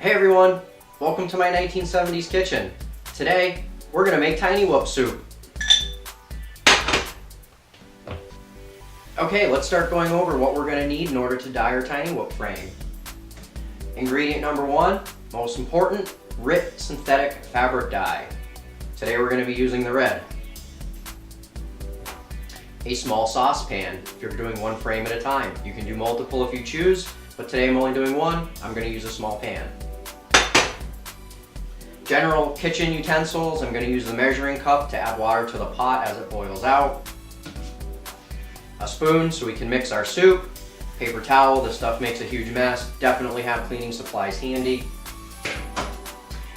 Hey everyone, welcome to my 1970s kitchen. Today, we're gonna make tiny whoop soup. Okay, let's start going over what we're gonna need in order to dye our tiny whoop frame. Ingredient number one, most important, RIT synthetic fabric dye. Today we're gonna be using the red. A small saucepan, if you're doing one frame at a time. You can do multiple if you choose, but today I'm only doing one. I'm gonna use a small pan. General kitchen utensils, I'm going to use the measuring cup to add water to the pot as it boils out. A spoon so we can mix our soup. Paper towel, this stuff makes a huge mess. Definitely have cleaning supplies handy.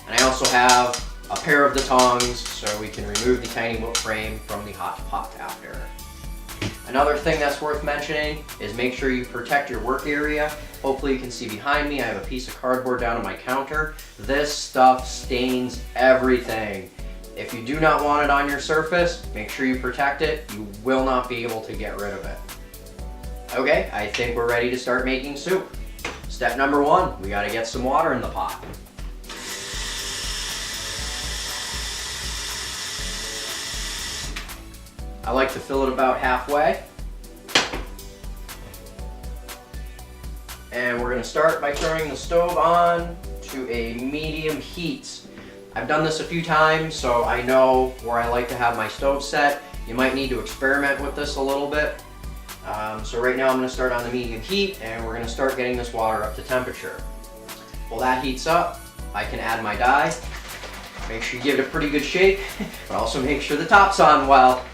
And I also have a pair of the tongs so we can remove the tiny whoop frame from the hot pot after. Another thing that's worth mentioning is make sure you protect your work area. Hopefully you can see behind me, I have a piece of cardboard down on my counter. This stuff stains everything. If you do not want it on your surface, make sure you protect it. You will not be able to get rid of it. Okay, I think we're ready to start making soup. Step number one, we gotta get some water in the pot. I like to fill it about halfway. And we're going to start by turning the stove on to a medium heat. I've done this a few times, so I know where I like to have my stove set. You might need to experiment with this a little bit. So right now I'm going to start on the medium heat, and we're going to start getting this water up to temperature. While that heats up, I can add my dye. Make sure you give it a pretty good shake, but also make sure the top's on well.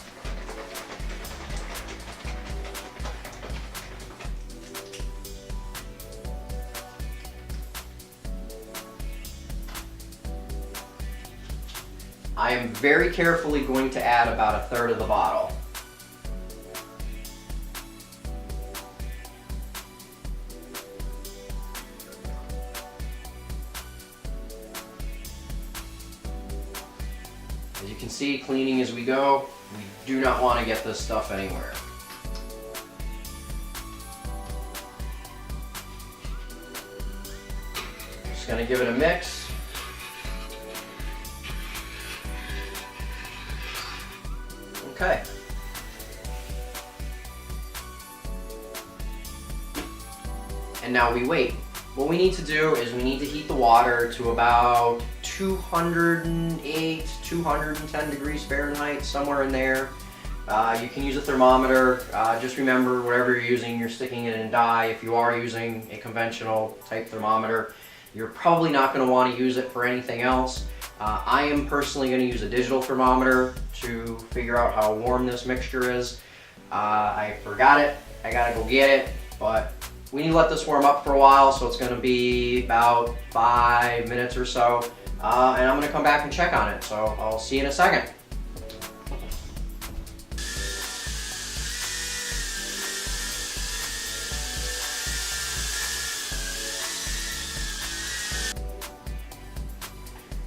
I am very carefully going to add about 1/3 of the bottle. As you can see, cleaning as we go, we do not want to get this stuff anywhere. Just going to give it a mix. Okay. And now we wait. What we need to do is we need to heat the water to about 208, 210 degrees Fahrenheit, somewhere in there. You can use a thermometer. Just remember, whatever you're using, you're sticking it in dye. If you are using a conventional type thermometer, you're probably not going to want to use it for anything else. I am personally going to use a digital thermometer to figure out how warm this mixture is. I forgot it, I gotta go get it, but we need to let this warm up for a while, so it's going to be about 5 minutes or so, and I'm going to come back and check on it, so I'll see you in a second.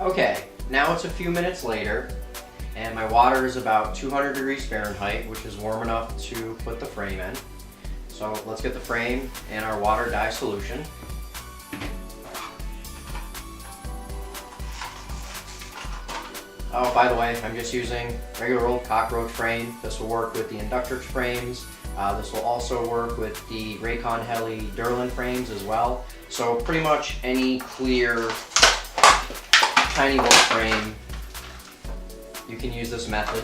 Okay, now it's a few minutes later, and my water is about 200 degrees Fahrenheit, which is warm enough to put the frame in. So let's get the frame and our water dye solution. Oh, by the way, I'm just using regular old COCKROACH frame. This will work with the Inductrix frames. This will also work with the Raycon Heli Durlin frames as well. So pretty much any clear tiny whoop frame, you can use this method.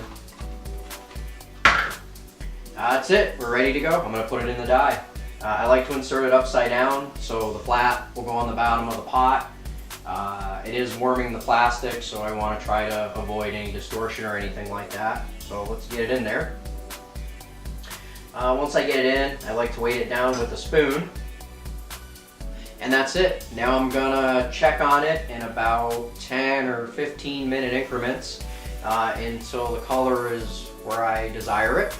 That's it, we're ready to go. I'm going to put it in the dye. I like to insert it upside down so the flat will go on the bottom of the pot. It is warming the plastic, so I want to try to avoid any distortion or anything like that. So let's get it in there. Once I get it in, I like to weight it down with a spoon. And that's it. Now I'm gonna check on it in about 10 or 15 minute increments until the color is where I desire it.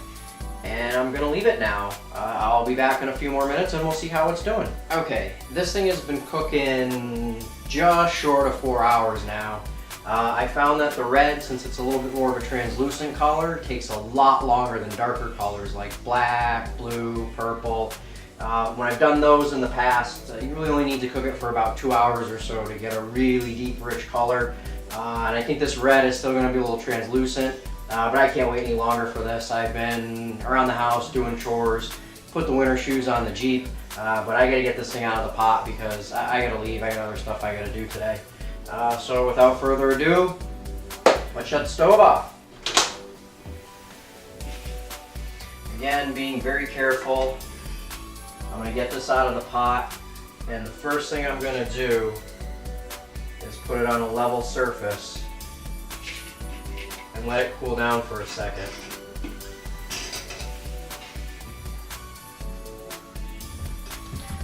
And I'm gonna leave it now. I'll be back in a few more minutes and we'll see how it's doing. Okay, this thing has been cooking just short of 4 hours now. I found that the red, since it's a little bit more of a translucent color, takes a lot longer than darker colors like black, blue, purple. When I've done those in the past, you really only need to cook it for about 2 hours or so to get a really deep, rich color. And I think this red is still going to be a little translucent, but I can't wait any longer for this. I've been around the house doing chores, put the winter shoes on the Jeep, but I got to get this thing out of the pot because I got to leave. I got other stuff I got to do today. So without further ado, let's shut the stove off. Again, being very careful. I'm going to get this out of the pot, and the first thing I'm going to do is put it on a level surface and let it cool down for a second.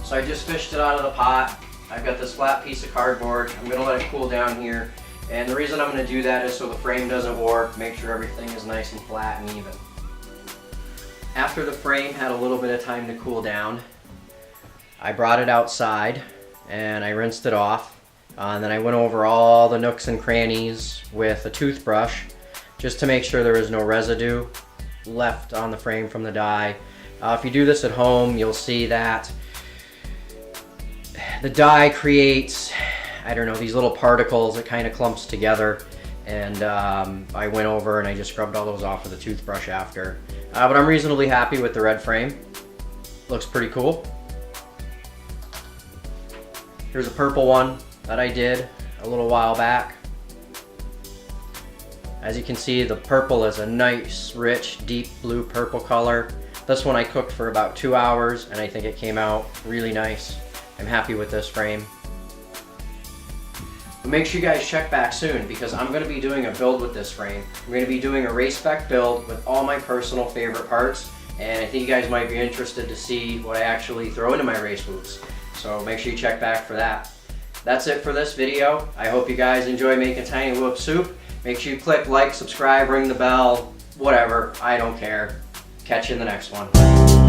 So I just fished it out of the pot. I've got this flat piece of cardboard. I'm going to let it cool down here, and the reason I'm going to do that is so the frame doesn't warp, make sure everything is nice and flat and even. After the frame had a little bit of time to cool down, I brought it outside and I rinsed it off. And then I went over all the nooks and crannies with a toothbrush just to make sure there was no residue left on the frame from the dye. If you do this at home, you'll see that the dye creates, I don't know, these little particles. It kind of clumps together. And I went over and I just scrubbed all those off with a toothbrush after. But I'm reasonably happy with the red frame. Looks pretty cool. Here's a purple one that I did a little while back. As you can see, the purple is a nice, rich, deep blue purple color. This one I cooked for about 2 hours and I think it came out really nice. I'm happy with this frame. But make sure you guys check back soon because I'm going to be doing a build with this frame. I'm going to be doing a race spec build with all my personal favorite parts, and I think you guys might be interested to see what I actually throw into my race boots. So make sure you check back for that. That's it for this video. I hope you guys enjoy making tiny whoop soup. Make sure you click like, subscribe, ring the bell, whatever. I don't care. Catch you in the next one.